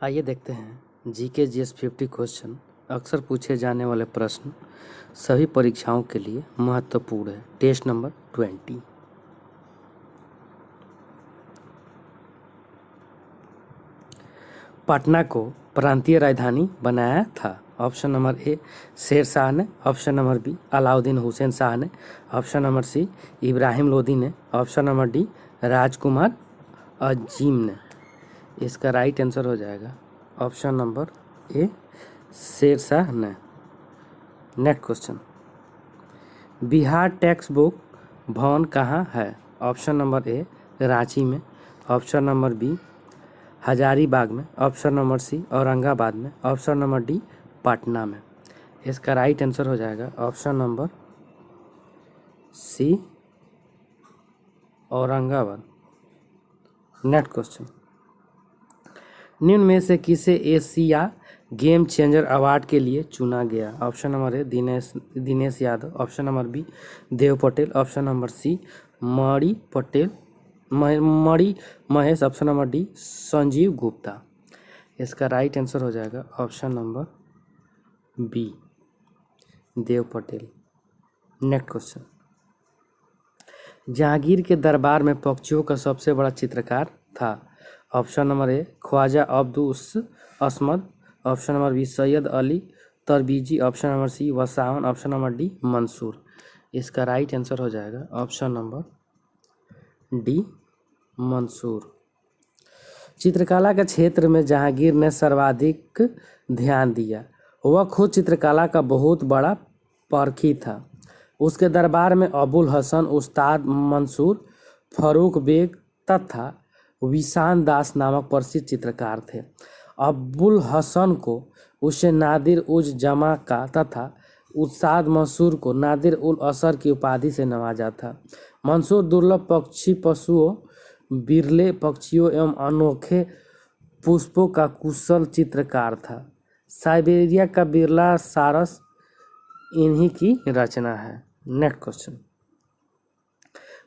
आइए देखते हैं जीके जीएस 50 क्वेश्चन अक्सर पूछे जाने वाले प्रश्न सभी परीक्षाओं के लिए महत्वपूर्ण है। Test number 20। पटना को प्रांतीय राजधानी बनाया था। ऑप्शन नंबर ए शेर शाह ने, option number B Alauddin Hussain Shah ने, option number C Ibrahim Lodi ने, option number D Rajkumar Azim ने। इसका राइट आंसर हो जाएगा ऑप्शन नंबर ए शेर शाह ने। Next question, Bihar text book भवन कहाँ है? ऑप्शन नंबर ए रांची में, ऑप्शन नंबर बी हजारीबाग में, ऑप्शन नंबर सी औरंगाबाद में, ऑप्शन नंबर डी पटना में। इसका राइट आंसर हो जाएगा option number C Aurangabad. Next question, निम्न में से किसे एशिया गेम चेंजर अवार्ड के लिए चुना गया? Option number A Dinesh Yadav, option number B Dev Patel, option number C Mani Mahesh, option number D Sanjeev Gupta. इसका राइट आंसर हो जाएगा option number B Dev Patel. Next question, Jahangir के दरबार में पक्षियों का सबसे बड़ा चित्रकार था? Option number A Khwaja Abdus Asmad, option number B Syed Ali Tabrizi, option number C Vasawan, option number D Mansur. इसका राइट आंसर हो जाएगा ऑप्शन नंबर डी मंसूर। चित्रकला के क्षेत्र में जहांगीर ने सर्वाधिक ध्यान दिया। वह खुद चित्रकला का बहुत बड़ा परखी था। उसके दरबार में अबुल हसन, उस्ताद मंसूर, फरूक बेग तथा विशान दास नामक प्रसिद्ध चित्रकार थे। अबुल हसन को उसे नादिर उज जमा का तथा उस्ताद मंसूर को नादिर उल असर की उपाधि से नवाजा था। मंसूर दुर्लभ पक्षी पशुओं, बिरले पक्षियों एवं अनोखे पुष्पों का कुशल चित्रकार था। साइबेरिया का बिरला सारस इन्हीं की रचना है। नेक्स्ट क्वेश्चन,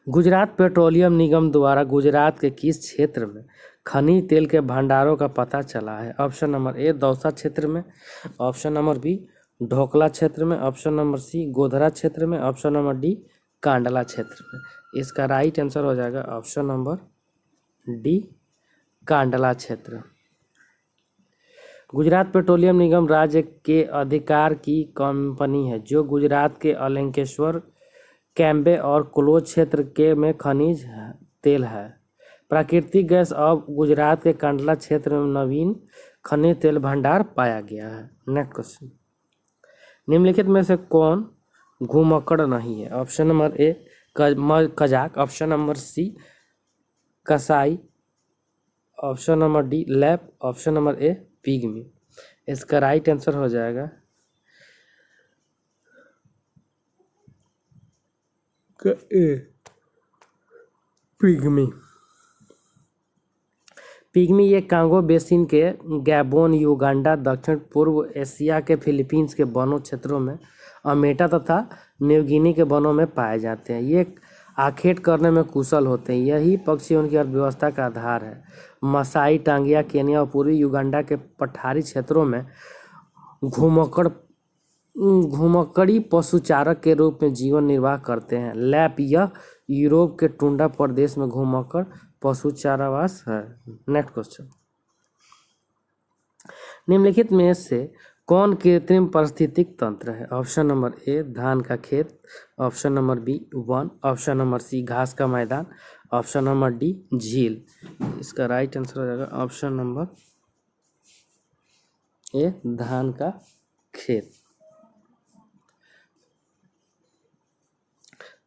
गुजरात पेट्रोलियम निगम द्वारा गुजरात के किस क्षेत्र में खनिज तेल के भंडारों का पता चला है? ऑप्शन नंबर ए दौसा क्षेत्र में, ऑप्शन नंबर बी ढोकला क्षेत्र में, ऑप्शन नंबर सी गोधरा क्षेत्र में, ऑप्शन नंबर डी कांडला क्षेत्र में। इसका राइट आंसर हो जाएगा ऑप्शन नंबर डी कांडला क्षेत्र। गुजरात पेट्रोलियम निगम राज्य के अधिकार की कंपनी है जो गुजरात के अलंकेश्वर, कैम्बे और क्लोज क्षेत्र के में खनिज तेल है। प्राकृतिक गैस अब गुजरात के कांडला क्षेत्र में नवीन खनिज तेल भंडार पाया गया है। नेक्स्ट क्वेश्चन, निम्नलिखित में से कौन घुमक्कड़ नहीं है? Option number A Kazakh, option number C Kasai, option number D Lapp, option number A pygmy. इसका राइट आंसर हो जाएगा पिग्मी। पिग्मी ये कांगो बेसिन के गैबोन, युगांडा, दक्षिण पूर्व एशिया के फिलीपींस के वनों क्षेत्रों में, अमेटा तथा न्यूगिनी के वनों में पाए जाते हैं। ये आखेट करने में कुशल होते हैं। यही पक्षी उनकी अर्थव्यवस्था का आधार है। मसाई, टांगिया, केनिया और पूर्वी युगांडा के पठारी क्षेत्रों में घुमक्कड़ी पशुचारक के रूप में जीवन निर्वाह करते हैं। लैप यह यूरोप के टुंडा प्रदेश में घुमक्कड़ पशुचारावास है। नेक्स्ट क्वेश्चन, निम्नलिखित में से कौन कृत्रिम पारिस्थितिक तंत्र है? ऑप्शन नंबर ए धान का खेत, ऑप्शन नंबर बी वन, ऑप्शन नंबर सी घास का मैदान, ऑप्शन नंबर डी झील। इसका राइट आंसर हो जाएगा ऑप्शन नंबर ए धान का खेत।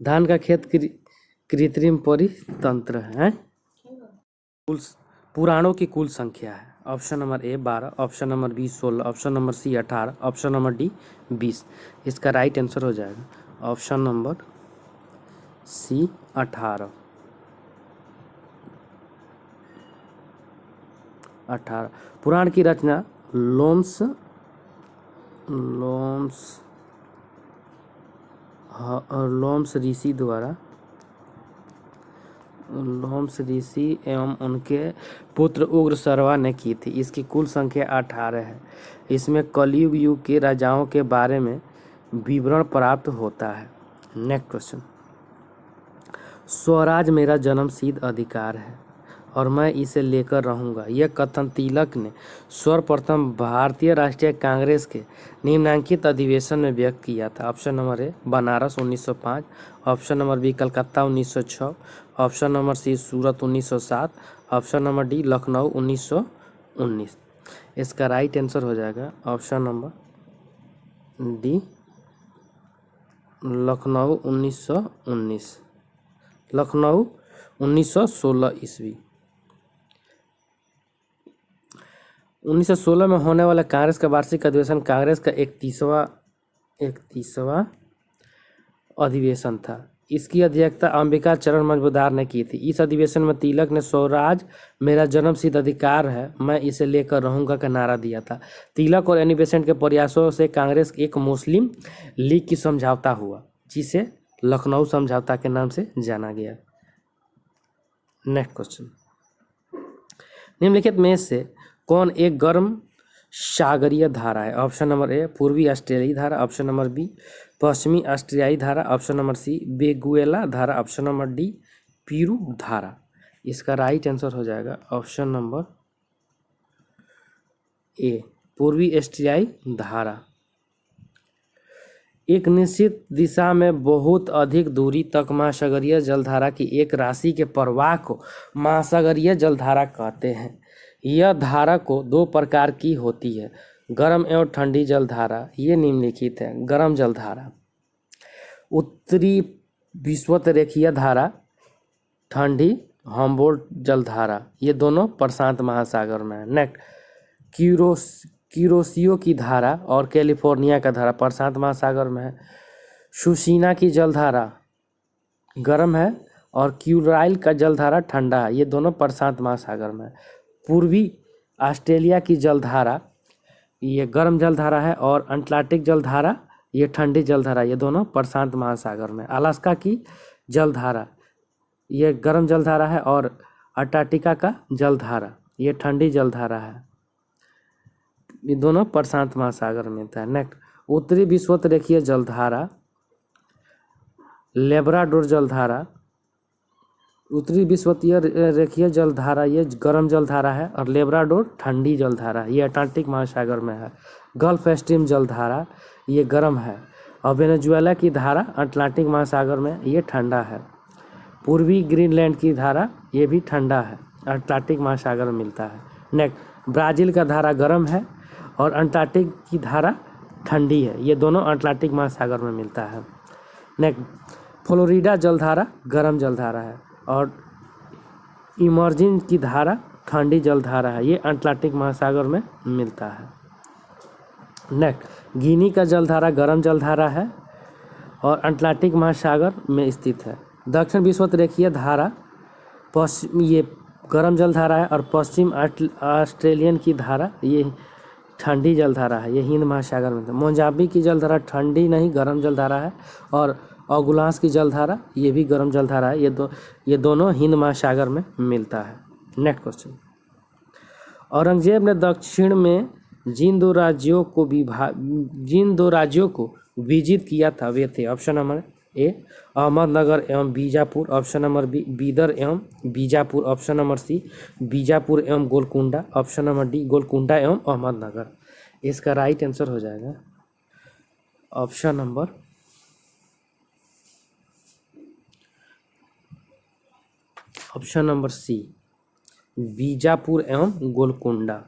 धान का खेत कृत्रिम परितंत्र है। पुराणों की कुल संख्या है। Option number A 12, option number B 16, option number C 18, option number D 20। इसका राइट आंसर हो जाएगा ऑप्शन नंबर सी 18। पुराण की रचना लोम्स ऋषि द्वारा लोमस ऋषि एवं उनके पुत्र उग्रसर्वा ने की थी। इसकी कुल संख्या 18 है। इसमें कलयुग युग के राजाओं के बारे में विवरण प्राप्त होता है। नेक्स्ट क्वेश्चन, स्वराज मेरा जन्मसिद्ध अधिकार है और मैं इसे लेकर रहूंगा, यह कथन तिलक ने सर्वप्रथम भारतीय राष्ट्रीय कांग्रेस के निम्नलिखित अधिवेशन में व्यक्त किया था। Option number A Banaras 1905, option number B Calcutta 1906, option number C Surat 1907, option number D Lucknow 1919। इसका राइट आंसर हो जाएगा option number D Lucknow 1919, Lucknow 1916 ईस्वी। 1916 में होने वाला कांग्रेस का वार्षिक अधिवेशन कांग्रेस का 31वां अधिवेशन था। इसकी अध्यक्षता अंबिका चरण मजूमदार ने की थी। इस अधिवेशन में तिलक ने स्वराज मेरा जन्मसिद्ध अधिकार है, मैं इसे लेकर रहूंगा का नारा दिया था। तिलक और एनी बेसेंट के प्रयासों से कांग्रेस एक मुस्लिम लीग की समझौता हुआ, जिसे लखनऊ समझौता के नाम से जाना गया। नेक्स्ट क्वेश्चन, निम्नलिखित में से कौन एक गर्म सागरीय धारा है? ऑप्शन नंबर ए पूर्वी ऑस्ट्रेलियाई धारा, ऑप्शन नंबर बी पश्चिमी ऑस्ट्रेलियाई धारा, ऑप्शन नंबर सी वेगुएला धारा, ऑप्शन नंबर डी पीरू धारा। इसका राइट आंसर हो जाएगा ऑप्शन नंबर ए पूर्वी ऑस्ट्रेलियाई धारा। एक निश्चित दिशा में बहुत अधिक दूरी तक महासागरीय जलधारा की एक राशि के प्रवाह को महासागरीय जलधारा कहते हैं। यह धारा को दो प्रकार की होती है, गर्म एवं ठंडी जलधारा। ये निम्नलिखित है। गर्म जलधारा उत्तरी विषुवतरेखीय धारा, ठंडी हम्बोल्ट जलधारा, ये दोनों प्रशांत महासागर में है। नेक्स्ट, क्यूरोसियो की धारा और कैलिफोर्निया का धारा प्रशांत महासागर में है। सुसीना की जलधारा गर्म है और क्यूराइल का जलधारा ठंडा है, ये दोनों प्रशांत महासागर में है। पूर्वी ऑस्ट्रेलिया की जलधारा ये गर्म जलधारा है और अटलांटिक जलधारा ये ठंडी जलधारा, ये दोनों प्रशांत महासागर में। अलास्का की जलधारा ये गर्म जलधारा है और अंटार्कटिका का जलधारा ये ठंडी जलधारा है, ये दोनों प्रशांत महासागर में था। नेक्स्ट, उत्तरी विषुवतरेखीय जलधारा लेब्राडोर जलधारा, उत्तरी विषुवतरेखीय जलधारा ये गर्म जलधारा है और लेब्राडोर ठंडी जलधारा ये अटलांटिक महासागर में है। गल्फ स्ट्रीम जलधारा ये गर्म है और वेनेजुएला की धारा अटलांटिक महासागर में ये ठंडा है। पूर्वी ग्रीनलैंड की धारा ये भी ठंडा है, अटलांटिक महासागर में मिलता है। नेक्स्ट, ब्राज़ील का धारा गर्म है और अंटार्कटिक की धारा ठंडी है, ये दोनों अटलांटिक महासागर में मिलता है। नेक्स्ट, फ्लोरिडा जलधारा गर्म जलधारा है और इमर्जिन की धारा ठंडी जलधारा है, ये अटलांटिक महासागर में मिलता है। नेक्स्ट, गिनी का जलधारा गर्म जलधारा है और अटलांटिक महासागर में स्थित है। दक्षिण विषुवतरेखीय धारा पश्चिम ये गर्म जलधारा है और पश्चिम ऑस्ट्रेलियन की धारा ये ठंडी जलधारा है, ये हिंद महासागर में था। मोजाम्बिक की जलधारा ठंडी नहीं गर्म जलधारा है और अगुलांस की जलधारा ये भी गर्म जलधारा है, ये दोनों हिंद महासागर में मिलता है। नेक्स्ट क्वेश्चन, औरंगजेब ने दक्षिण में जिन दो राज्यों को विजित किया था वे थे। ऑप्शन नंबर ए अहमदनगर एवं Bijapur, option number B Bidar एवं Bijapur, option number C Bijapur एवं Golconda, option number D Golconda एवं अहमदनगर। इसका राइट आंसर हो जाएगा ऑप्शन नंबर सी बीजापुर एवं गोलकुंडा।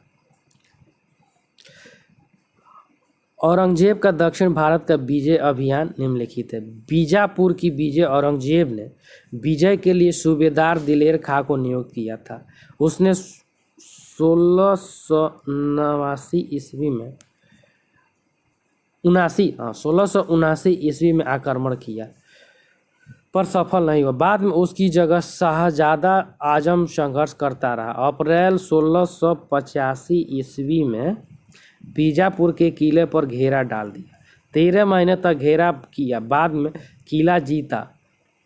औरंगजेब का दक्षिण भारत का विजय अभियान निम्नलिखित है। बीजापुर की विजय औरंगजेब ने विजय के लिए सूबेदार दिलेर खां को नियुक्त किया था। उसने 1679 ईस्वी में 1679 ईस्वी में आक्रमण किया पर सफल नहीं हुआ। बाद में उसकी जगह शाहजादा आजम संघर्ष करता रहा। अप्रैल 1685 ईस्वी में बीजापुर के किले पर घेरा डाल दिया। 13 महीने तक घेरा किया, बाद में किला जीता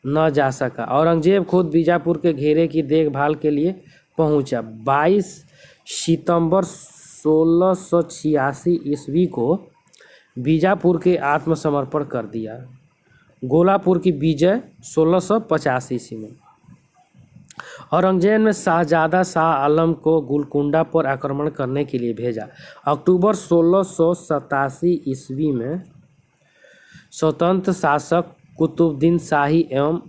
न जा सका। औरंगजेब खुद बीजापुर के घेरे की देखभाल के लिए पहुंचा। 22 सितंबर 1686 ईस्वी को बीजापुर के आत्मसमर्पण कर दिया। गोलापुर की विजय 1685 ईस्वी में। औरंगजेब ने शाहजादा शाह आलम को गोलकुंडा पर आक्रमण करने के लिए भेजा। अक्टूबर 1687 ईस्वी में स्वतंत्र शासक कुतुबुद्दीन शाही एवं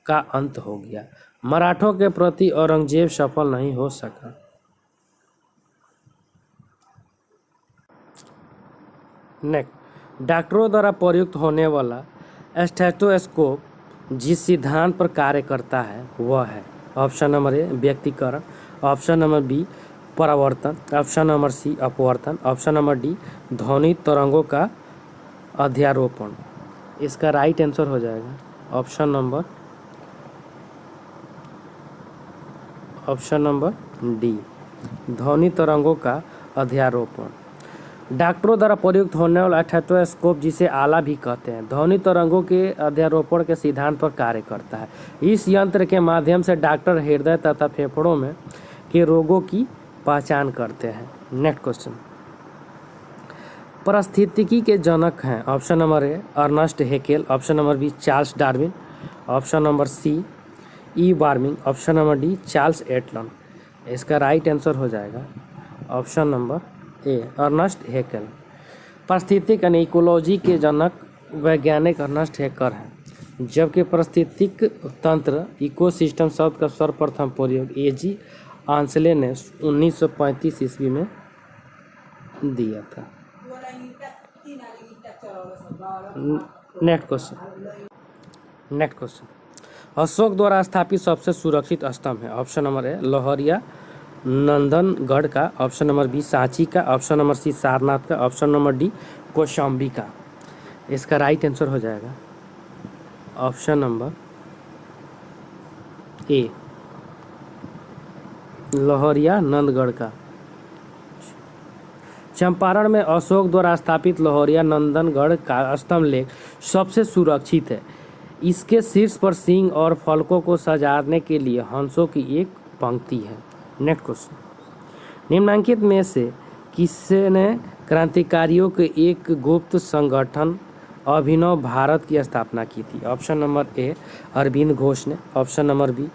का अंत हो गया। मराठों के प्रति औरंगजेब सफल नहीं हो सका। नेक्स्ट, डॉक्टरों द्वारा प्रयुक्त होने वाला स्टेथोस्कोप जिस सिद्धांत पर कार्य करता है वह है। ऑप्शन नंबर ए व्यक्तिकरण, ऑप्शन नंबर बी परावर्तन, ऑप्शन नंबर सी अपवर्तन, ऑप्शन नंबर डी ध्वनि तरंगों का अध्यारोपण। इसका राइट आंसर हो जाएगा ऑप्शन नंबर डी ध्वनि तरंगों का अध्यारोपण। डॉक्टरों द्वारा प्रयुक्त होने वाला स्टेथोस्कोप जिसे आला भी कहते हैं ध्वनि तरंगों के अध्यारोपण के सिद्धांत पर कार्य करता है। इस यंत्र के माध्यम से डॉक्टर हृदय तथा फेफड़ों में के रोगों की पहचान करते हैं। नेक्स्ट क्वेश्चन, पारिस्थितिकी के जनक हैं। Option number A Ernst Haeckel, option number B Charles Darwin, option number C E Warming, option number D Charles एटलन। इसका राइट आंसर हो जाएगा option number A Ernst Haeckel. पारिस्थितिक यानी इकोलॉजी के जनक वैज्ञानिक अर्नस्ट हैकेल हैं, जबकि पारिस्थितिक तंत्र इकोसिस्टम शब्द का सर्वप्रथम प्रयोग एजी आंसले ने 1935 ईस्वी में दिया था। नेक्स्ट क्वेश्चन, अशोक द्वारा स्थापित सबसे सुरक्षित स्तंभ है। ऑप्शन नंबर ए लोहरिया नंदनगढ़ का, ऑप्शन नंबर बी सांची का, ऑप्शन नंबर सी सारनाथ का, ऑप्शन नंबर डी कौशाम्बी का। इसका राइट आंसर हो जाएगा ऑप्शन नंबर ए लोहरिया नंदगढ़ का। चंपारण में अशोक द्वारा स्थापित लोहरिया नंदनगढ़ का स्तंभ लेख सबसे सुरक्षित है। इसके शीर्ष पर सिंह और फलकों को सजाने के लिए हंसों की एक पंक्ति है। नेक्स्ट क्वेश्चन, निम्नलिखित में से किसने क्रांतिकारियों के एक गुप्त संगठन अभिनव भारत की स्थापना की थी। Option number A Arvind Ghosh ने, option number B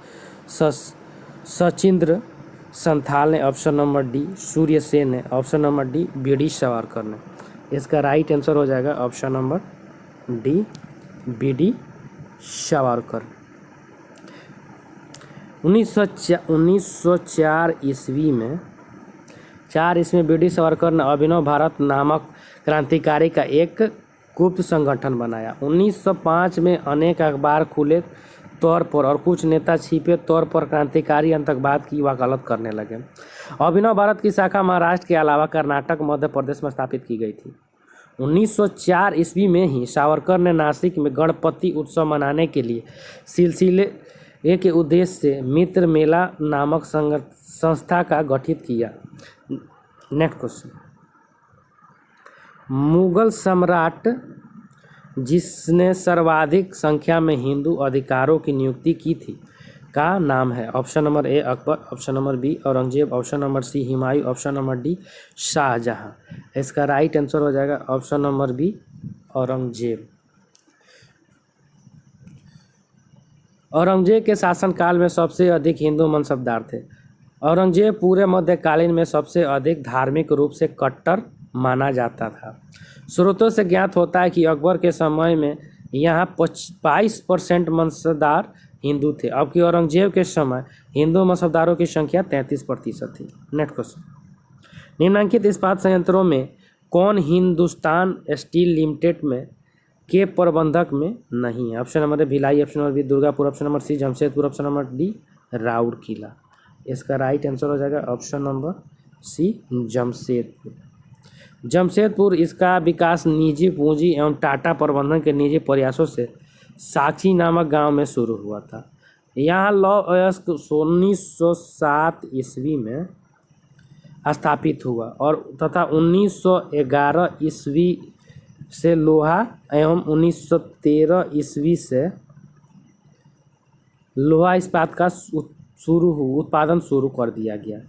Sachindra Santhal ने, option number D Surya Sen ने, option number D B D. Savarkar ने। इसका राइट आंसर हो जाएगा option number D B D. Savarkar. 1904 ईस्वी में बी.डी. सावरकर ने अभिनव भारत नामक क्रांतिकारी का एक गुप्त संगठन बनाया। 1905 में अनेक अखबार खुले तौर पर और कुछ नेता छिपे तौर पर क्रांतिकारी आतंकवाद की वकालत करने लगे। अभिनव भारत की शाखा महाराष्ट्र के अलावा कर्नाटक, मध्य प्रदेश में स्थापित की गई थी। 1904 ईस्वी में ही सावरकर ने नासिक में गणपति उत्सव मनाने के लिए सिलसिले के उद्देश्य से मित्र मेला नामक संस्था का गठित किया। नेक्स्ट क्वेश्चन, मुगल सम्राट जिसने सर्वाधिक संख्या में हिंदू अधिकारों की नियुक्ति की थी का नाम है। Option number A Akbar, option number B Aurangzeb, option number C Humayun, option number D Shahjahan. इसका राइट आंसर हो जाएगा option number B Aurangzeb. Aurangzeb के शासनकाल में सबसे अधिक हिंदू मनसबदार थे। औरंगजेब पूरे मध्यकालीन में सबसे अधिक धार्मिक रूप से कट्टर माना जाता था। स्रोतों से ज्ञात होता है कि अकबर के समय में यहाँ 22% मनसबदार हिंदू थे, जबकि औरंगजेब के समय हिंदू मनसबदारों की संख्या 33% थी। नेक्स्ट क्वेश्चन, निम्नलिखित इस्पात संयंत्रों में कौन हिंदुस्तान स्टील लिमिटेड में के प्रबंधक में नहीं है। Option number A Bhilai, option number B Durgapur, option number C Jamshedpur, option number D Rourkela. इसका राइट आंसर हो जाएगा option number C Jamshedpur. Jamshedpur इसका विकास निजी पूंजी एवं टाटा प्रबंधन के निजी प्रयासों से साक्षी नामक गांव में शुरू हुआ था। यहाँ लौह अयस्क 1907 ईस्वी में स्थापित हुआ और तथा 1911 ईस्वी से लोहा एवं 1913 ईस्वी से लोहा इस्पात का उत्पादन शुरू कर दिया गया।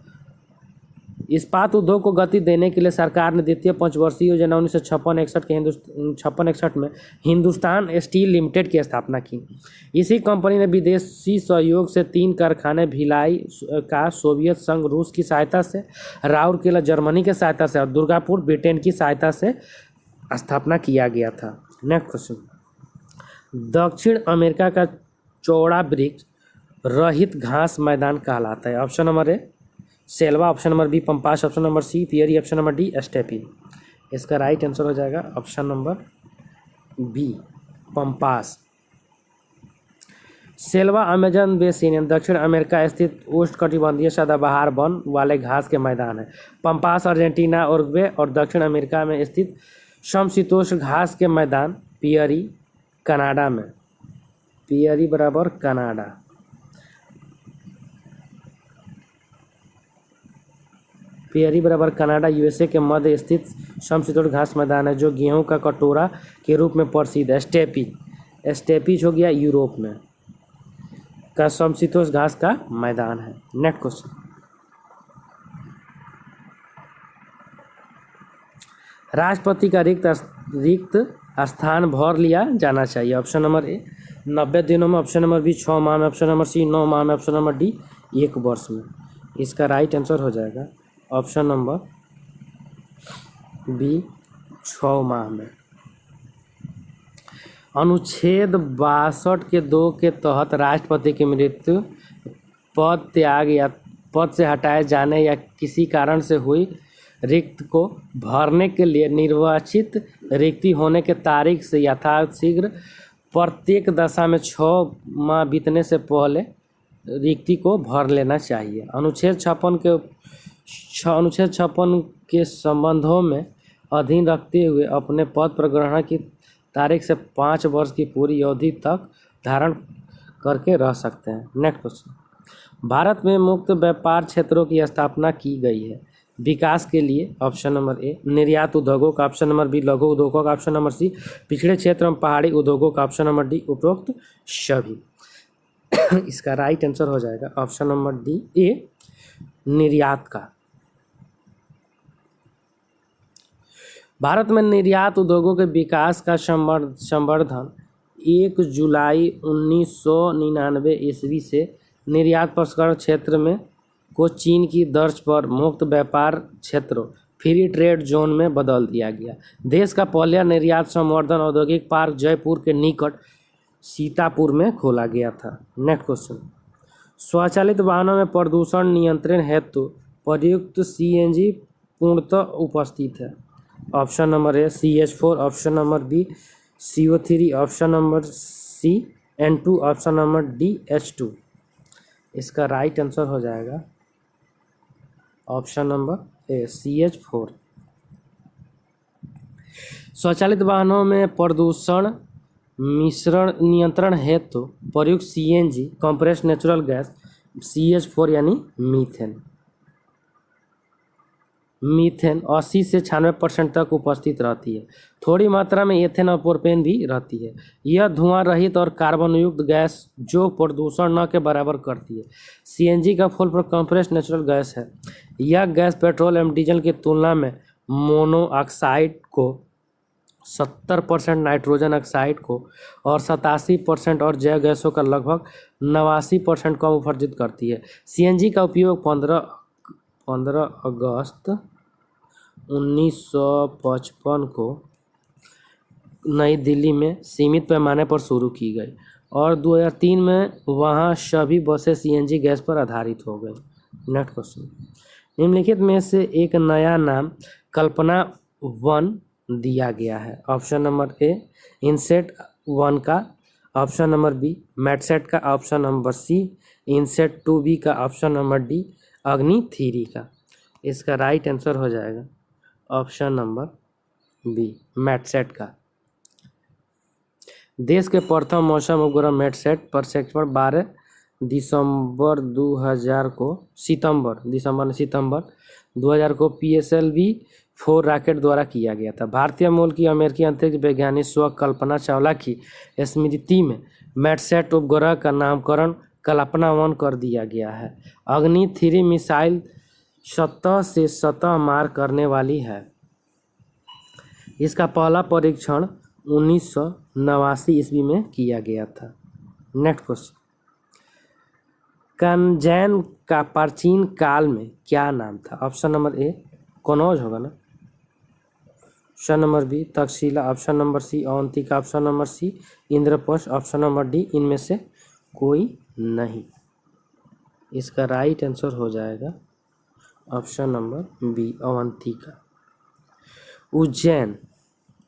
इस्पात उद्योग को गति देने के लिए सरकार ने द्वितीय पंचवर्षीय योजना 1956 में हिंदुस्तान स्टील लिमिटेड की स्थापना की। इसी कंपनी ने विदेशी सहयोग से 3 कारखाने भिलाई का सोवियत संघ रूस की सहायता से, राउरकेला जर्मनी की सहायता से और दुर्गापुर ब्रिटेन की सहायता से स्थापना किया गया था। नेक्स्ट क्वेश्चन, दक्षिण अमेरिका का चौड़ा वृक्ष रहित घास मैदान कहलाता है। Option number A selva, option number B pampas, option number C prairie, option number D steppe. इसका राइट आंसर हो जाएगा option number B pampas. Selva Amazon basin दक्षिण अमेरिका स्थित उष्णकटिबंधीय सदाबहार वन वाले घास के मैदान है। पंपास अर्जेंटीना, उरुग्वे और दक्षिण अमेरिका में स्थित समशीतोष्ण घास के मैदान पियरी कनाडा में, पियरी बराबर कनाडा। पियरी बराबर कनाडा यूएसए के मध्य स्थित समशीतोष्ण घास मैदान है जो गेहूं का कटोरा के रूप में प्रसिद्ध है। स्टेपीज हो गया यूरोप में का समशीतोष्ण घास का मैदान है। नेक्स्ट क्वेश्चन, राष्ट्रपति का रिक्त स्थान भर लिया जाना चाहिए। ऑप्शन नंबर ए 90 दिनों में, ऑप्शन नंबर बी 6 माह में, ऑप्शन नंबर सी 9 माह में, ऑप्शन नंबर डी 1 वर्ष में। इसका राइट आंसर हो जाएगा ऑप्शन नंबर बी 6 माह में। अनुच्छेद 62 के 2 के तहत राष्ट्रपति की मृत्यु, पद त्याग या पद से हटाए जाने या किसी कारण से हुई रिक्त को भरने के लिए निर्वाचित रिक्ति होने के तारीख से यथाशीघ्र प्रत्येक दशा में 6 माह बीतने से पहले रिक्ति को भर लेना चाहिए। अनुच्छेद 56 के संबंधों में अधीन रखते हुए अपने पद पर ग्रहण की तारीख से 5 वर्ष की पूरी अवधि तक धारण करके रह सकते हैं। नेक्स्ट क्वेश्चन, भारत में मुक्त व्यापार क्षेत्रों की स्थापना की गई है विकास के लिए। ऑप्शन नंबर ए निर्यात उद्योगों का, ऑप्शन नंबर बी लघु उद्योगों का, ऑप्शन नंबर सी पिछड़े क्षेत्र में पहाड़ी उद्योगों का, ऑप्शन नंबर डी उपरोक्त सभी। इसका राइट आंसर हो जाएगा ऑप्शन नंबर डी ए निर्यात का। भारत में निर्यात उद्योगों के विकास का संवर्धन 1 जुलाई 1999 ईस्वी से निर्यात प्रसंस्करण क्षेत्र में को चीन की तर्ज पर मुक्त व्यापार क्षेत्रों फ्री ट्रेड जोन में बदल दिया गया। देश का पहला निर्यात संवर्धन औद्योगिक पार्क जयपुर के निकट सीतापुर में खोला गया था। नेक्स्ट क्वेश्चन, स्वचालित वाहनों में प्रदूषण नियंत्रण हेतु प्रयुक्त सीएनजी पूर्णतः उपस्थित है। Option number A CH4, option number B CO3, option number C N2, option number D H2। इसका राइट आंसर हो जाएगा ऑप्शन नंबर ए CH4। स्वचालित वाहनों में प्रदूषण मिश्रण नियंत्रण हेतु प्रयुक्त CNG compressed natural gas CH4 यानी मीथेन 80 से 96% तक उपस्थित रहती है। थोड़ी मात्रा में एथेन और प्रोपेन भी रहती है। यह धुआं रहित और कार्बन युक्त गैस जो प्रदूषण न के बराबर करती है। CNG का full form compressed natural gas है। यह गैस पेट्रोल एवं डीजल की तुलना में मोनोऑक्साइड को 70%, नाइट्रोजन ऑक्साइड को और 87% और जैव गैसों का लगभग 89% कम उत्सर्जित करती है। CNG का उपयोग 15 अगस्त 1955 को नई दिल्ली में सीमित पैमाने पर शुरू की गई और 2003 में वहां सभी बसें CNG गैस पर आधारित हो गई। नेक्स्ट क्वेश्चन, निम्नलिखित में से एक नया नाम कल्पना 1 दिया गया है। ऑप्शन नंबर ए इनसेट 1 का, ऑप्शन नंबर बी मैटसेट का, ऑप्शन नंबर सी इनसेट 2B का, ऑप्शन नंबर डी अग्नि 3 का। इसका राइट आंसर हो जाएगा ऑप्शन नंबर बी मैटसेट का। देश के प्रथम मौसम उपग्रह मैटसेट प्रक्षेपण 12 दिसंबर 2000 को PSLV-4 रॉकेट द्वारा किया गया था। भारतीय मूल की अमेरिकी अंतरिक्ष वैज्ञानिक स्व कल्पना चावला की स्मृति में मैटसेट उपग्रह का नामकरण कल्पनावन कर दिया गया है। अग्नि 3 मिसाइल सतह से सतह मार करने वाली है। इसका पहला परीक्षण 1989 ईस्वी में किया गया था। नेक्स्ट क्वेश्चन, कंजैन का प्राचीन काल में क्या नाम था? ऑप्शन नंबर ए कनौज होगा ना, option number B Taxila, option number C Avantika, option number C Indraprastha, option number D इनमें से कोई नहीं। इसका राइट आंसर हो जाएगा option number B Avantika. Ujjain,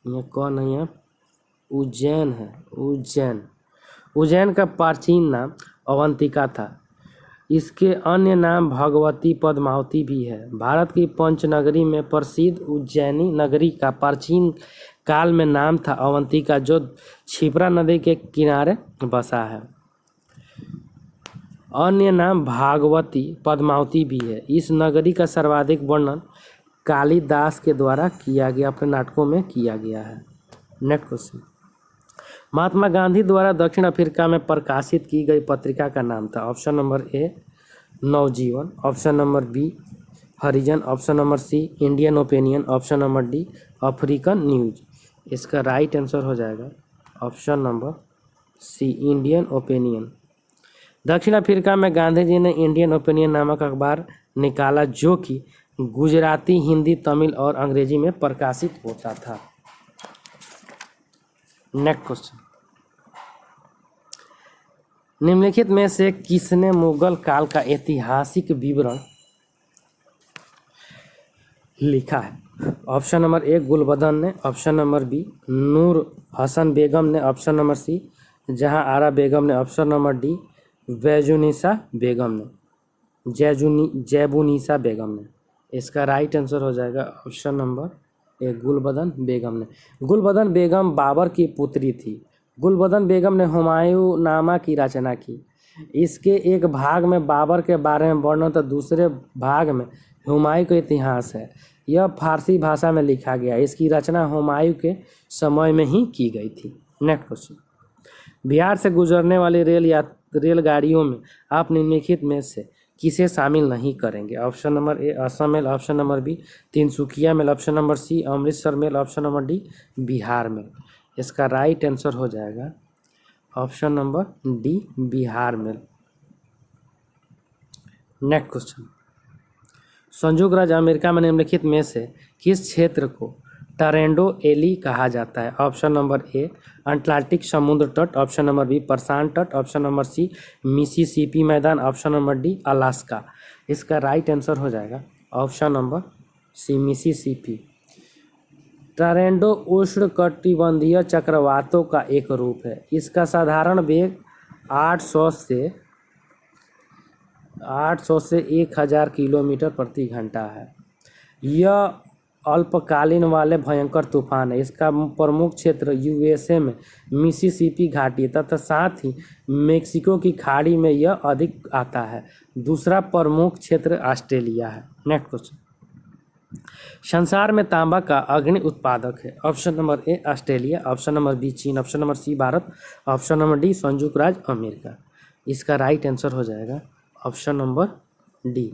ये कौन है? यहाँ उज्जैन है, उज्जैन। उज्जैन का प्राचीन नाम अवंतिका था। इसके अन्य नाम भगवती, पद्मावती भी है। भारत की पंचनगरी में प्रसिद्ध उज्जैनी नगरी का प्राचीन काल में नाम था अवंतिका, जो क्षिप्रा नदी के किनारे बसा है। अन्य नाम भागवती, पद्मावती भी है। इस नगरी का सर्वाधिक वर्णन कालिदास के द्वारा किया गया, अपने नाटकों में किया गया है। नेक्स्ट क्वेश्चन, महात्मा गांधी द्वारा दक्षिण अफ्रीका में प्रकाशित की गई पत्रिका का नाम था? Option number A Navjivan, option number B Harijan, option number C Indian Opinion, option number D African News. इसका राइट आंसर हो जाएगा option number C Indian Opinion. दक्षिण अफ्रीका में गांधी जी ने इंडियन ओपिनियन नामक अखबार निकाला, जो कि गुजराती, हिंदी, तमिल और अंग्रेजी में प्रकाशित होता था। नेक्स्ट क्वेश्चन, निम्नलिखित में से किसने मुगल काल का ऐतिहासिक विवरण लिखा है? ऑप्शन नंबर ए गुलबदन ने, ऑप्शन नंबर बी नूर हसन बेगम ने, ऑप्शन नंबर सी जहां आरा बेगम ने, ऑप्शन नंबर डी बैजुनिसा बेगम ने, जैबुनिसा बेगम ने। इसका राइट आंसर हो जाएगा ऑप्शन नंबर ए गुलबदन बेगम ने। गुलबदन बेगम बाबर की पुत्री थी। गुलबदन बेगम ने हुमायूं नामा की रचना की। इसके एक भाग में बाबर के बारे में वर्णन तो दूसरे भाग में हुमायूं का इतिहास है। यह फारसी भाषा में लिखा गया। इसकी रचना हुमायूं के समय में ही की गई थी। नेक्स्ट क्वेश्चन, बिहार से गुजरने वाली रेलगाड़ियों में आप निम्नलिखित में से किसे शामिल नहीं करेंगे? Option number A Assam mail, option number B Tinsukia mail, option number C Amritsar mail, option number D Bihar mail. इसका राइट आंसर हो जाएगा option number D Bihar mail. Next question, संयुक्त राज्य अमेरिका में निम्नलिखित में से किस क्षेत्र को टोरंटो एली कहा जाता है? ऑप्शन नंबर ए अटलांटिक समुद्र तट, ऑप्शन नंबर बी प्रशांत तट, ऑप्शन नंबर सी मिसिसिपी मैदान, ऑप्शन नंबर डी अलास्का। इसका राइट आंसर हो जाएगा option number C Mississippi. Tornado उष्णकटिबंधीय चक्रवातों का एक रूप है। इसका साधारण वेग 800 से 1000 किलोमीटर प्रति घंटा है। यह अल्पकालीन वाले भयंकर तूफान है। इसका प्रमुख क्षेत्र यूएसए में मिसिसिपी घाटी तथा साथ ही मेक्सिको की खाड़ी में यह अधिक आता है। दूसरा प्रमुख क्षेत्र ऑस्ट्रेलिया है। नेक्स्ट क्वेश्चन, संसार में तांबा का अग्रणी उत्पादक है? Option number A Australia, option number B चीन, option number C Bharat, option number D संयुक्त राज्य अमेरिका। इसका राइट आंसर हो जाएगा ऑप्शन नंबर डी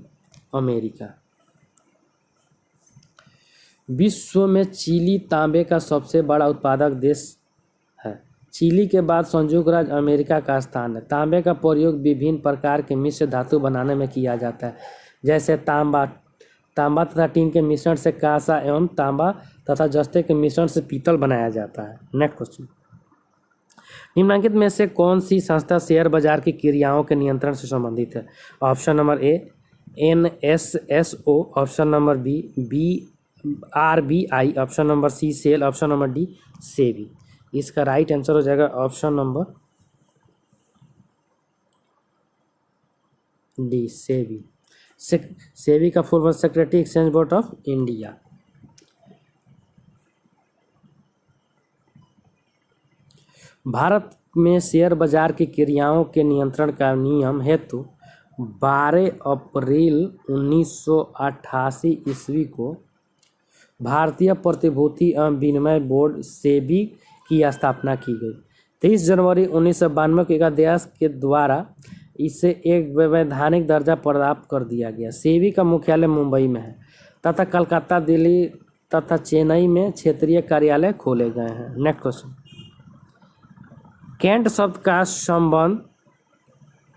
अमेरिका। विश्व में चिली तांबे का सबसे बड़ा उत्पादक देश है। चिली के बाद संयुक्त राज्य अमेरिका का स्थान है। तांबे का प्रयोग विभिन्न प्रकार के मिश्र धातु बनाने में किया जाता है, जैसे तांबा तथा टीन के मिश्रण से कांसा एवं तांबा तथा जस्ते के मिश्रण से पीतल बनाया जाता है। नेक्स्ट क्वेश्चन, निम्नलिखित में से कौन सी संस्था शेयर बाजार की क्रियाओं के नियंत्रण से संबंधित है? Option number A NSSO, option number B RBI, option number C SAIL, option number D SEBI. इसका राइट आंसर हो जाएगा option number D SEBI. SEBI का full form security exchange board of India. Bharat में शेयर बाजार की क्रियाओं के नियंत्रण का नियम हेतु 12 अप्रैल 1988 ईस्वी को भारतीय प्रतिभूति एवं विनिमय बोर्ड सेबी की स्थापना की गई। 23 जनवरी 1992 के एक अध्यादेश के द्वारा इसे एक वैधानिक दर्जा प्राप्त कर दिया गया। सेबी का मुख्यालय मुंबई में है तथा कलकत्ता, दिल्ली तथा चेन्नई में क्षेत्रीय कार्यालय खोले गए हैं। नेक्स्ट क्वेश्चन, कैंट शब्द का संबंध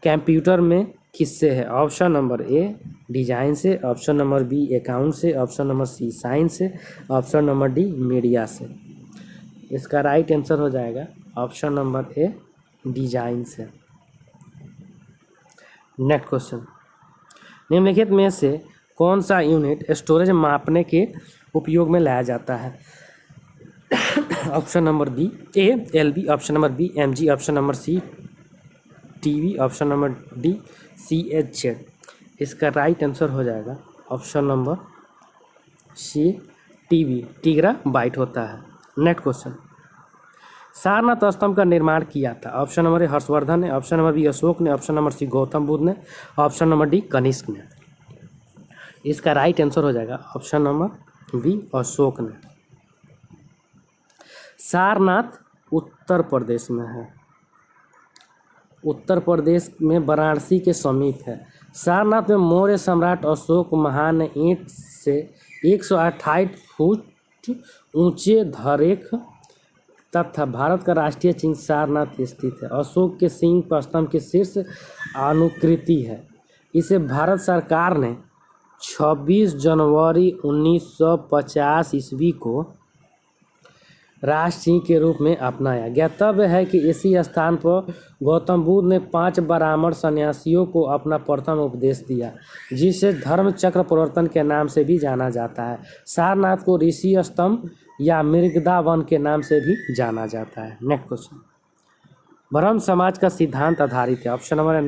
कंप्यूटर में किससे है? ऑप्शन नंबर ए डिजाइन से, ऑप्शन नंबर बी अकाउंट से, ऑप्शन नंबर सी साइंस से, ऑप्शन नंबर डी मीडिया से। इसका राइट आंसर हो जाएगा ऑप्शन नंबर ए डिजाइन से। नेक्स्ट क्वेश्चन, निम्नलिखित में से कौन सा यूनिट स्टोरेज मापने के उपयोग में लाया जाता है? Option number B A LB, option number B MG, option number C TB, option number D CHZ. इसका राइट आंसर हो जाएगा option number C TB, terabyte होता है। नेक्स्ट क्वेश्चन, सारनाथ स्तंभ का निर्माण किया था? ऑप्शन नंबर ए हर्षवर्धन ने, ऑप्शन नंबर बी अशोक ने, option number C Gautam Buddha ने, ऑप्शन नंबर डी कनिष्क ने। इसका राइट आंसर हो जाएगा ऑप्शन नंबर बी अशोक ने। सारनाथ उत्तर प्रदेश में है, उत्तर प्रदेश में वाराणसी के समीप है। सारनाथ में मौर्य सम्राट अशोक महान ने ईंट से 128 फुट ऊंचे धरेख तथा भारत का राष्ट्रीय चिन्ह सारनाथ स्थित है। अशोक के सिंह पर स्तंभ के शीर्ष आनुकृति है। इसे भारत सरकार ने 26 जनवरी 1950 ईस्वी को राष्ट्र चिन्ह के रूप में अपनाया। ज्ञातव्य है कि इसी स्थान पर गौतम बुद्ध ने 5 ब्राह्मण सन्यासियों को अपना प्रथम उपदेश दिया, जिसे धर्म चक्र प्रवर्तन के नाम से भी जाना जाता है। सारनाथ को ऋषि स्तंभ या मृगदा वन के नाम से भी जाना जाता है। नेक्स्ट क्वेश्चन, ब्रह्म समाज का सिद्धांत आधारित है? ऑप्शन नंबर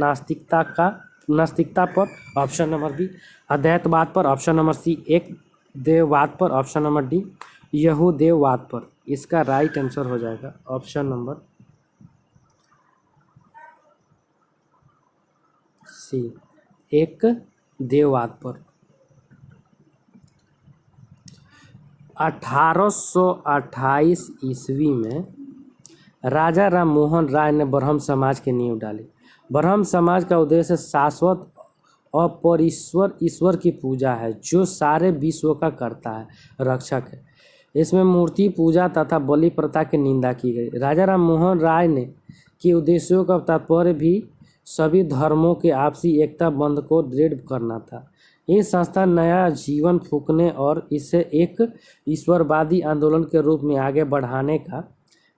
नास्तिकता पर, ऑप्शन नंबर बी अद्वैतवाद पर, ऑप्शन नंबर सी एक देववाद पर, ऑप्शन नंबर डी यहूदेववाद पर। इसका राइट आंसर हो जाएगा ऑप्शन नंबर सी एक देववाद पर। 1828 ईस्वी में राजा राम मोहन राय ने ब्रह्म समाज की नींव डाली। ब्रह्म समाज का उद्देश्य शाश्वत अपरिश्वर ईश्वर की पूजा है, जो सारे विश्व का करता है, रक्षक है। इसमें मूर्ति पूजा तथा बलि प्रथा की निंदा की गई। राजा राम मोहन राय ने के उद्देश्यों का तात्पर्य भी सभी धर्मों के आपसी एकता बंध को दृढ़ करना था। ये संस्था नया जीवन फूंकने और इसे एक ईश्वरवादी आंदोलन के रूप में आगे बढ़ाने का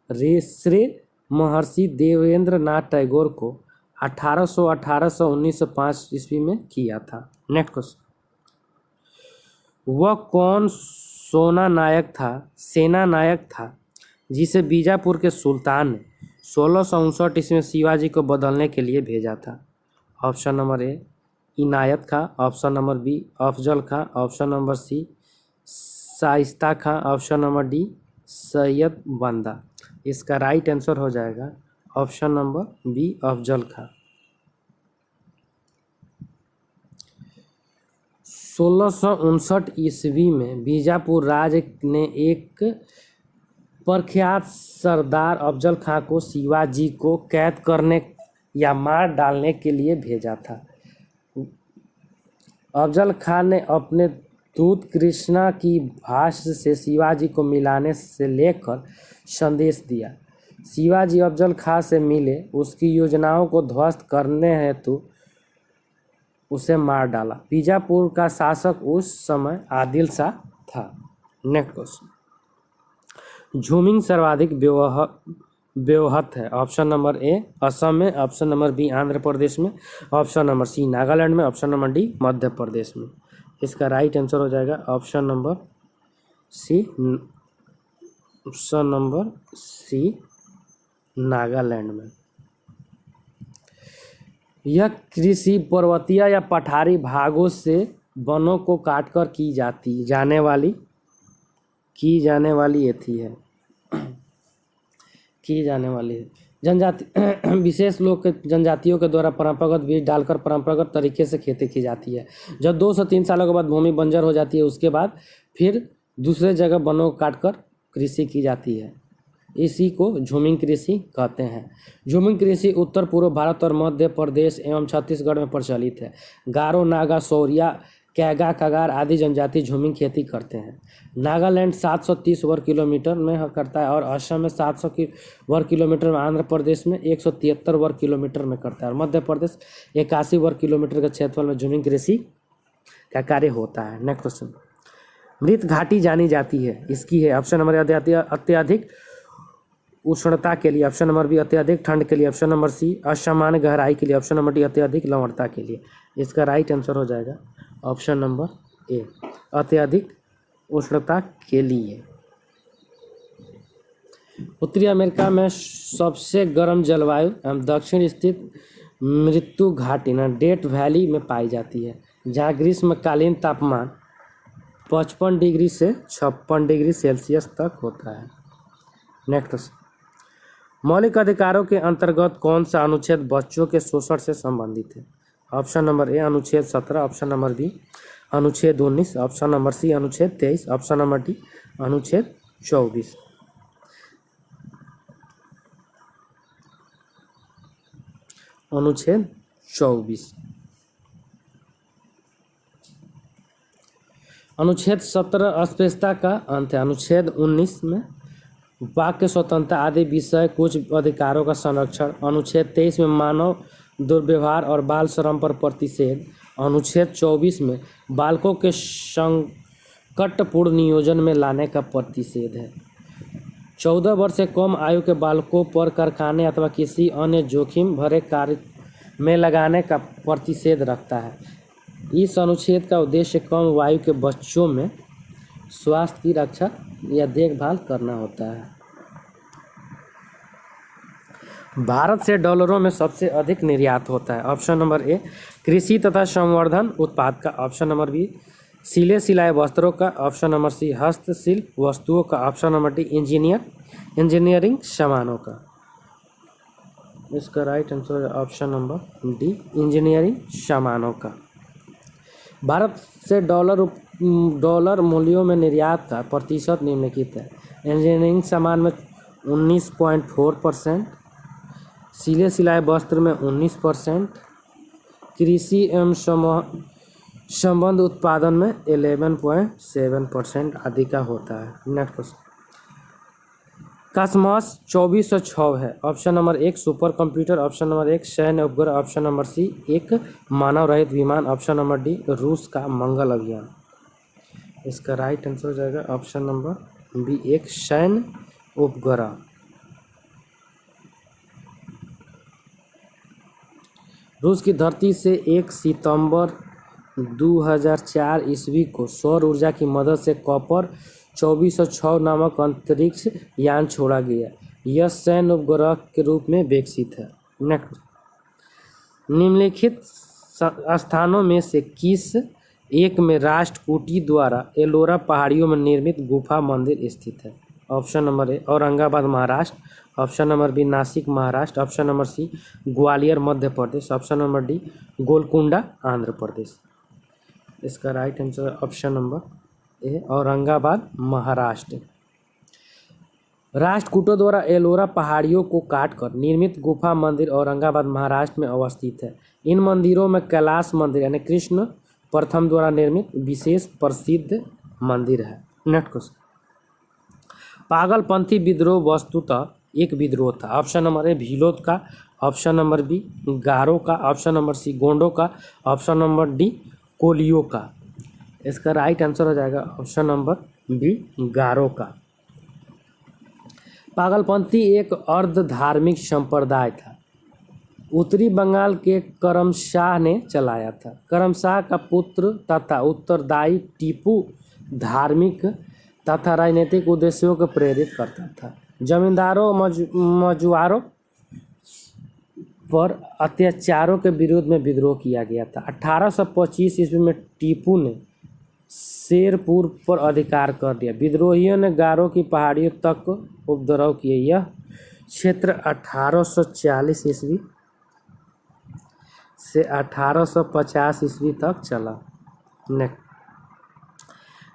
श्रेय महर्षि देवेंद्र नाथ टैगोर को 1905 ईस्वी में किया था। नेक्स्ट क्वेश्चन, वह कौन सेना नायक था जिसे बीजापुर के सुल्तान ने 1659 ईस्वी में शिवाजी को बदलने के लिए भेजा था? Option number A Inayat Khan, option number B Afzal Khan, option number C Shaista Khan, option number D Syed Banda. इसका राइट आंसर हो जाएगा option number B Afzal Khan. 1659 ईस्वी में बीजापुर राज ने एक प्रख्यात सरदार अफजल खां को शिवाजी को कैद करने या मार डालने के लिए भेजा था। अफजल खां ने अपने दूत कृष्णा की भाष्य से शिवाजी को मिलाने से लेकर संदेश दिया। शिवाजी अफजल खां से मिले, उसकी योजनाओं को ध्वस्त करने हेतु उसे मार डाला। बीजापुर का शासक उस समय आदिल शाह था। नेक्स्ट क्वेश्चन, झूमिंग सर्वाधिक व्यवहत है? ऑप्शन नंबर ए असम में, option number B Andhra Pradesh में, ऑप्शन नंबर सी नागालैंड में, option number D Madhya Pradesh में। इसका राइट आंसर हो जाएगा ऑप्शन नंबर सी नागालैंड में। यह कृषि पर्वतीय या पठारी भागों से वनों को काटकर की जाने वाली जनजाति विशेष लोग के जनजातियों के द्वारा परंपरागत बीज डालकर परंपरागत तरीके से खेती की जाती है। जब 2 से 3 सालों के बाद भूमि बंजर हो जाती है, उसके बाद फिर दूसरे जगह वनों को काटकर कृषि की जाती है। इसी को झूमिंग कृषि कहते हैं। झूमिंग कृषि उत्तर पूर्व भारत और मध्य प्रदेश एवं छत्तीसगढ़ में प्रचलित है। गारो, नागा, सौरिया, कैगा, कगार आदि जनजाति झूमिंग खेती करते हैं। नागालैंड 730 वर्ग किलोमीटर में करता है और असम में 700 वर्ग किलोमीटर में, आंध्र प्रदेश में 173 वर्ग किलोमीटर में करता है और मध्य प्रदेश 81 वर्ग किलोमीटर के क्षेत्रफल में झूमिंग कृषि का कार्य होता है। नेक्स्ट क्वेश्चन, मृत घाटी जानी जाती है, इसकी है ऑप्शन नंबर अत्यधिक उष्णता के लिए, ऑप्शन नंबर बी अत्यधिक ठंड के लिए, ऑप्शन नंबर सी असामान्य गहराई के लिए, ऑप्शन नंबर डी अत्यधिक लवणता के लिए। इसका राइट आंसर हो जाएगा ऑप्शन नंबर ए अत्यधिक उष्णता के लिए। उत्तरी अमेरिका में सबसे गर्म जलवायु एवं दक्षिण स्थित मृत्यु घाटी डेथ वैली में पाई जाती है, जहाँ ग्रीष्मकालीन तापमान 55 डिग्री से 56 डिग्री सेल्सियस तक होता है। नेक्स्ट, मौलिक अधिकारों के अंतर्गत कौन सा अनुच्छेद बच्चों के शोषण से संबंधित है? ऑप्शन नंबर ए अनुच्छेद 17, ऑप्शन नंबर बी अनुच्छेद 19, ऑप्शन नंबर सी अनुच्छेद 23, ऑप्शन नंबर डी अनुच्छेद 24। अनुच्छेद 24। अनुच्छेद 17 अस्पृश्यता का अंत है। अनुच्छेद 19 में वाक्य स्वतंत्रता आदि विषय कुछ अधिकारों का संरक्षण। अनुच्छेद 23 में मानव दुर्व्यवहार और बाल श्रम पर प्रतिषेध। अनुच्छेद 24 में बालकों के संकटपूर्ण नियोजन में लाने का प्रतिषेध है। 14 वर्ष से कम आयु के बालकों पर कारखाने अथवा किसी अन्य जोखिम भरे कार्य में लगाने का प्रतिषेध रखता है। इस अनुच्छेद का उद्देश्य कम आयु के बच्चों में स्वास्थ्य की रक्षा या देखभाल करना होता है। भारत से डॉलरों में सबसे अधिक निर्यात होता है। ऑप्शन नंबर ए कृषि तथा संवर्धन उत्पाद का, ऑप्शन नंबर बी सिले सिलाए वस्त्रों का, ऑप्शन नंबर सी हस्तशिल्प वस्तुओं का, ऑप्शन नंबर डी इंजीनियरिंग सामानों का। इसका राइट आंसर है ऑप्शन नंबर डी इंजीनियरिंग सामानों का। भारत से डॉलर मूल्यों में निर्यात का प्रतिशत निम्नलिखित है। इंजीनियरिंग सामान में 19.4%, सिले सिलाए वस्त्र में 19%, कृषि एवं संबंध उत्पादन में 11.7% आदि का होता है। नेक्स्ट क्वेश्चन, कास्मस 2406 है। ऑप्शन नंबर एक सुपर कंप्यूटर, ऑप्शन नंबर एक सैन्य उपग्रह, ऑप्शन नंबर सी एक मानव रहित विमान, ऑप्शन नंबर डी रूस का मंगल अभियान। इसका राइट आंसर हो जाएगा ऑप्शन नंबर बी एक सैन्य उपग्रह। रूस की धरती से 1 सितंबर 2004 ईस्वी को सौर ऊर्जा की मदद से कॉपर 2406 नामक अंतरिक्ष यान छोड़ा गया। यह सैन्य उपग्रह के रूप में विकसित है। नेक्स्ट, निम्नलिखित स्थानों में से किस एक में राष्ट्रकूटी द्वारा एलोरा पहाड़ियों में निर्मित गुफा मंदिर स्थित है? Option number A Aurangabad Maharashtra, option number B Nashik Maharashtra, option number C Gwalior Madhya Pradesh, option number D Golconda Andhra Pradesh. इसका right answer option number A Aurangabad Maharashtra. राष्ट्रकूटों द्वारा एलोरा पहाड़ियों को काटकर निर्मित गुफा मंदिर औरंगाबाद महाराष्ट्र में अवस्थित है। इन मंदिरों में कैलाश मंदिर यानी कृष्ण प्रथम द्वारा निर्मित विशेष प्रसिद्ध मंदिर है। नेक्स्ट क्वेश्चन, पागलपंथी विद्रोह वस्तुतः एक विद्रोह था। ऑप्शन नंबर ए भीलों का, ऑप्शन नंबर बी गारो का, ऑप्शन नंबर सी गोंडों का, ऑप्शन नंबर डी कोलियों का। इसका राइट आंसर हो जाएगा ऑप्शन नंबर बी गारो का। पागलपंथी एक अर्ध धार्मिक संप्रदाय था। उत्तरी बंगाल के करमशाह ने चलाया था। करमशाह का पुत्र तथा उत्तरदायी टीपू धार्मिक तथा राजनीतिक उद्देश्यों को प्रेरित करता था। जमींदारों मजुआरों पर अत्याचारों के विरोध में विद्रोह किया गया था। 1825 ईस्वी में टीपू ने शेरपुर पर अधिकार कर दिया। विद्रोहियों ने गारो की पहाड़ियों तक उपद्रव किए। यह क्षेत्र 1840 ईस्वी से 1850 ईस्वी तक चला।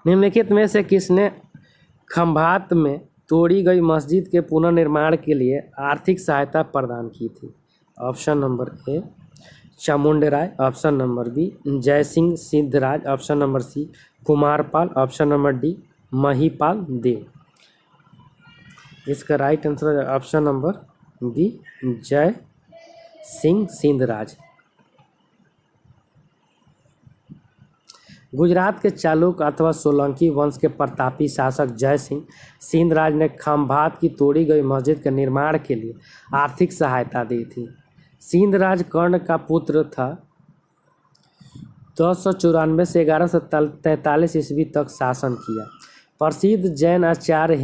निम्नलिखित में से किसने खंभात में तोड़ी गई मस्जिद के पुनर्निर्माण के लिए आर्थिक सहायता प्रदान की थी? Option number A Chamundaraya, option number B Jai Singh Siddharaj, option number C Kumarapala, option number D Mahipal Dev. इसका राइट आंसर है option number B Jai Singh Siddharaj. Gujarat के चालुक्य अथवा सोलंकी वंश के प्रतापी शासक जय सिंह सिद्धराज ने खंभात की तोड़ी गई मस्जिद के निर्माण के लिए आर्थिक सहायता दी थी। सिद्धराज कर्ण का पुत्र था। 1094 से 1143 ईस्वी तक शासन किया। प्रसिद्ध जैन आचार्य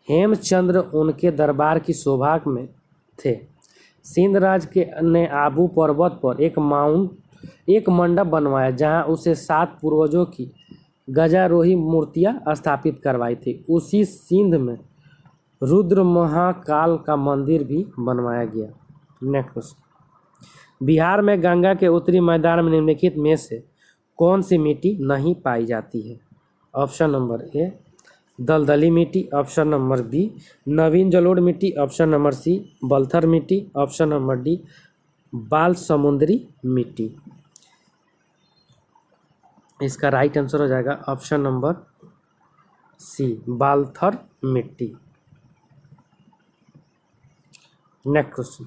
हेमचंद्र उनके दरबार की शोभा में थे। सिद्धराज ने आबू पर्वत पर एक मंडप बनवाया जहां उसे 7 पूर्वजों की गजारोही मूर्तियां स्थापित करवाई थी। उसी सिंध में रुद्र महाकाल का मंदिर भी बनवाया गया। नेक्स्ट क्वेश्चन, बिहार में गंगा के उत्तरी मैदान में निम्नलिखित में से कौन सी मिट्टी नहीं पाई जाती है? ऑप्शन नंबर ए दलदली मिट्टी, ऑप्शन नंबर बी नवीन जलोढ़ मिट्टी, ऑप्शन नंबर सी बलथर मिट्टी, ऑप्शन नंबर डी बाल समुद्री मिट्टी। इसका राइट आंसर हो जाएगा ऑप्शन नंबर सी बालथर मिट्टी। नेक्स्ट क्वेश्चन,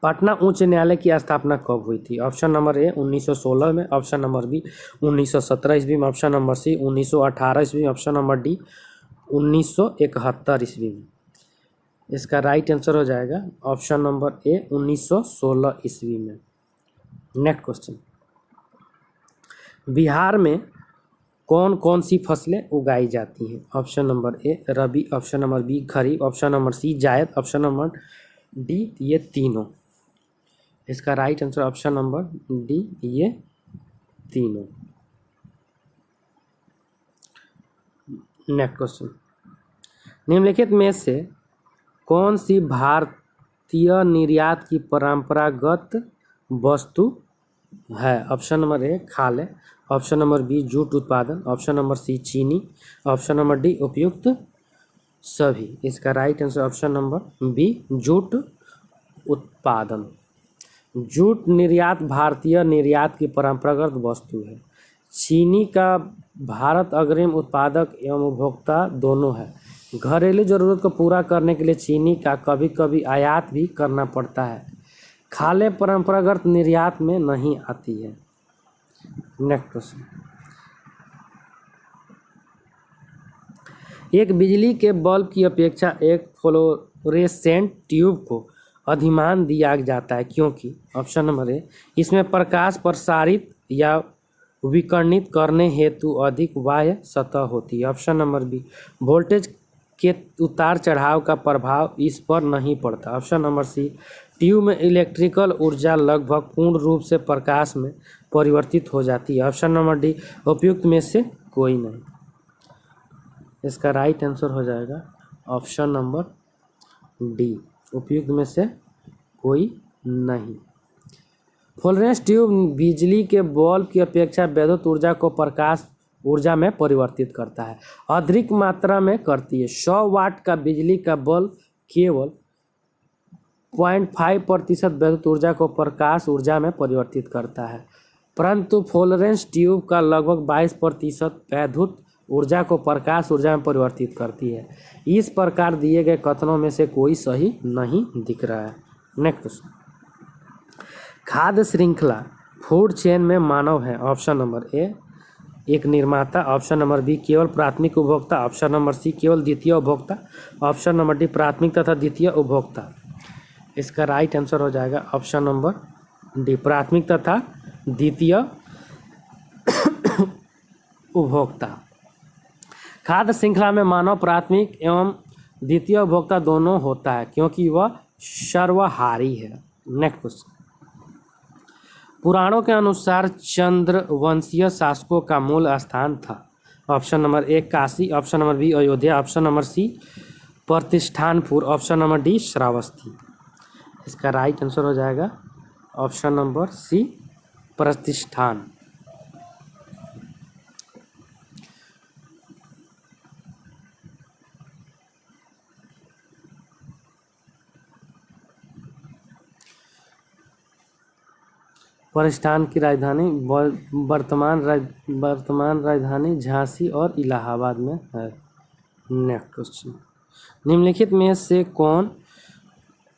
पटना उच्च न्यायालय की स्थापना कब हुई थी? ऑप्शन नंबर ए 1916 में, ऑप्शन नंबर बी 1917 ईस्वी में, ऑप्शन नंबर सी 1918 ईस्वी में, ऑप्शन नंबर डी 1971 ईस्वी में। इसका राइट आंसर हो जाएगा ऑप्शन नंबर ए 1916 ईस्वी में। नेक्स्ट क्वेश्चन, बिहार में कौन कौन सी फसलें उगाई जाती हैं? Option number A rabi, option number B kharif, option number C zaid, option number D ये तीनों। इसका right answer option number D ये तीनों। नेक्स्ट क्वेश्चन, निम्नलिखित में से कौन सी भारतीय निर्यात की परंपरागत वस्तु है? ऑप्शन नंबर ए खाले, ऑप्शन नंबर बी जूट उत्पादन, ऑप्शन नंबर सी चीनी, ऑप्शन नंबर डी उपयुक्त सभी। इसका right answer option number B jute उत्पादन। जूट निर्यात भारतीय निर्यात की परंपरागत वस्तु है। चीनी का भारत अग्रिम उत्पादक एवं उपभोक्ता दोनों है। घरेलू जरूरत को पूरा करने के लिए चीनी का कभी कभी आयात भी करना पड़ता है। खाले परंपरागत निर्यात में नहीं आती है। नेक्स्ट क्वेश्चन, एक बिजली के बल्ब की अपेक्षा एक फ्लोरेसेंट ट्यूब को अधिमान दिया जाता है क्योंकि ऑप्शन नंबर ए इसमें प्रकाश प्रसारित या विकिरणित करने हेतु अधिक बाह्य सतह होती है, ऑप्शन नंबर बी वोल्टेज के उतार चढ़ाव का प्रभाव इस पर नहीं पड़ता, ऑप्शन नंबर सी ट्यूब में इलेक्ट्रिकल ऊर्जा लगभग पूर्ण रूप से प्रकाश में परिवर्तित हो जाती है, ऑप्शन नंबर डी उपयुक्त में से कोई नहीं। इसका राइट आंसर हो जाएगा ऑप्शन नंबर डी उपयुक्त में से कोई नहीं। फ्लोरेसेंट ट्यूब बिजली के बल्ब की अपेक्षा विद्युत ऊर्जा को प्रकाश ऊर्जा में परिवर्तित करता है, अधिक मात्रा में करती है। 100 वाट का बिजली का बल्ब केवल 0.5% विद्युत ऊर्जा को प्रकाश ऊर्जा में परिवर्तित करता है, परंतु फ्लोरेसेंट ट्यूब का लगभग 22% विद्युत ऊर्जा को प्रकाश ऊर्जा में परिवर्तित करती है। इस प्रकार दिए गए कथनों में से कोई सही नहीं दिख रहा है। नेक्स्ट क्वेश्चन, खाद्य श्रृंखला फूड चेन में मानव है, ऑप्शन नंबर ए एक निर्माता, ऑप्शन नंबर बी केवल प्राथमिक उपभोक्ता, ऑप्शन नंबर सी केवल द्वितीय उपभोक्ता, ऑप्शन नंबर डी प्राथमिक तथा द्वितीय उपभोक्ता। इसका राइट आंसर हो जाएगा ऑप्शन नंबर डी प्राथमिक तथा द्वितीय उपभोक्ता। खाद्य श्रृंखला में मानव प्राथमिक एवं द्वितीय उपभोक्ता दोनों होता है क्योंकि वह सर्वहारी है। नेक्स्ट क्वेश्चन, पुराणों के अनुसार चंद्रवंशीय शासकों का मूल स्थान था, option number A Kashi, option number B Ayodhya, option number C Pratishthanpur, option number D Shravasti. इसका राइट आंसर हो जाएगा ऑप्शन नंबर सी प्रतिष्ठान। प्रतिष्ठान की राजधानी वर्तमान राजधानी झांसी और इलाहाबाद में है। नेक्स्ट क्वेश्चन, निम्नलिखित में से कौन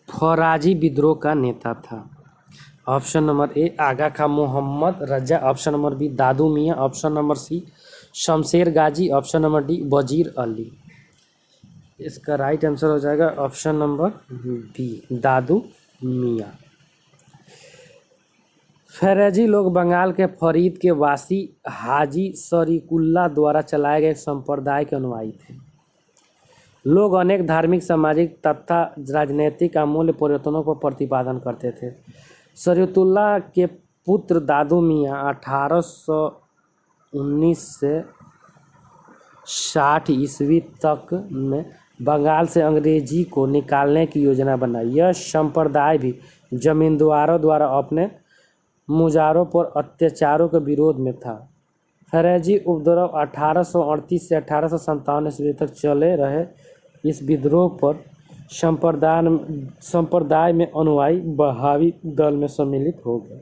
फौराजी विद्रोह का नेता था? Option number A Agha Khan Mohammad Raza, option number B Dadu Miyan, option number C Shamsher Ghazi, option number D Wazir Ali. इसका राइट आंसर हो जाएगा ऑप्शन नंबर बी दादू मियाँ। फैरेजी लोग बंगाल के फरीद के वासी हाजी शरीकुल्लाह द्वारा चलाए गए संप्रदाय के अनुयायी थे। लोग अनेक धार्मिक, सामाजिक तथा राजनीतिक अमूल्य परिवर्तनों पर प्रतिपादन करते थे। शरीकुल्लाह के पुत्र दादू मियाँ 1819 से 60 ईस्वी तक में बंगाल से अंग्रेजी को निकालने की योजना बनाई। यह संप्रदाय भी जमींदारों द्वारा अपने मुजारों पर अत्याचारों के विरोध में था। फैरेजी उपद्रव 1838 से 1857 ईस्वी तक चले रहे। इस विद्रोह पर संप्रदाय में अनुयायी बहावी दल में सम्मिलित हो गए।